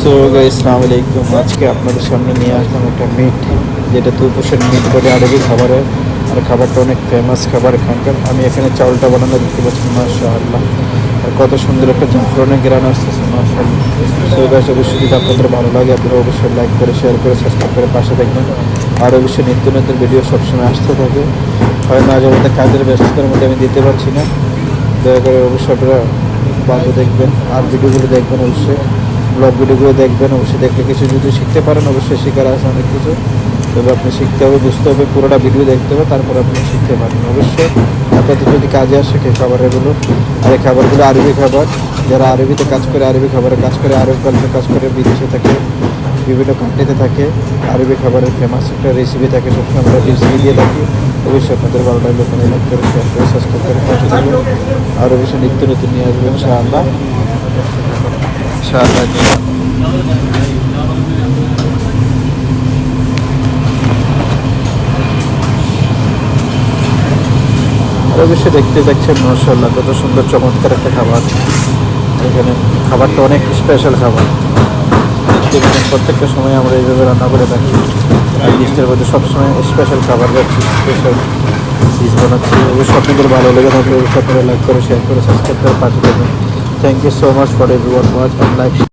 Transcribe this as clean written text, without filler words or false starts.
So guys আসসালামু আলাইকুম। আজকে আপনাদের সামনে নিয়ে আসলাম একটা মিট, যেটা দুপুষের মিট বলে আরবি খাবারের। আর খাবারটা অনেক ফেমাস খাবার এখানকার। আমি এখানে চাউলটা বানানো দেখতে পাচ্ছি, মাশাআল্লাহ। আর কত সুন্দর একটা জাফরানের গ্রান আসতেছে, মাশাআল্লাহ। সো গাইস অবশ্যই যদি আপনাদের ভালো লাগে, আপনারা অবশ্যই লাইক করে, শেয়ার করে, সাবস্ক্রাইব করে পাশে দেখবেন। আর অবশ্যই নিত্য নতুন ভিডিও সবসময় আসতে থাকে। হয় মাঝে মধ্যে কাজের ব্যস্ততার মধ্যে আমি দিতে পারছি না, দয়া করে অবশ্যই আপনারা বাজে দেখবেন আর ভিডিওগুলো দেখবেন। অবশ্যই ব্লগ ভিডিওগুলো দেখবেন। অবশ্যই দেখলে কিছু যদি শিখতে পারেন, অবশ্যই শেখার আছে অনেক কিছু। তবে আপনি শিখতে হবে, বুঝতে হবে, পুরোটা ভিডিও দেখতে হবে, তারপর আপনি শিখতে পারেন। অবশ্যই আপনাদের যদি কাজে আসে এই খাবারগুলো। আর এই খাবারগুলো আরবি খাবার। যারা আরবিতে কাজ করে, আরবি খাবারে কাজ করে, আরব কালচার কাজ করে, বিদেশে থাকে, বিভিন্ন কান্ট্রিতে থাকে, আরবি খাবারের ফেমাস একটা রেসিপি থাকে, সবসময় আমরা রেসিপি দিয়ে থাকি। অবশ্যই আপনাদের ভালো লাগলে ওখানে লাইক করে, শেয়ার করে, সাবস্ক্রাইব করে পাশে থাকবেন। আর অবশ্যই নিত্য নতুন নিয়ে আসবেন ইনশাআল্লাহ। আর অবশ্যই দেখতে দেখছেন মাশাআল্লাহ কত সুন্দর চমৎকার একটা খাবার। এখানে খাবারটা অনেক স্পেশাল খাবার। দেখতে পাচ্ছেন প্রত্যেকটা সময় আমরা এইভাবে রান্না করে থাকি। আর লিস্টের মধ্যে সবসময় স্পেশাল খাবার যাচ্ছে, স্পেশাল ডিশ বানাচ্ছি। অবশ্যই আপনাদের ভালো লেগে থাকলে অবশ্যই আপনারা লাইক করে, শেয়ার করে, সাবস্ক্রাইব করে পাশে থাকবেন। Thank you so much for everyone watch and like.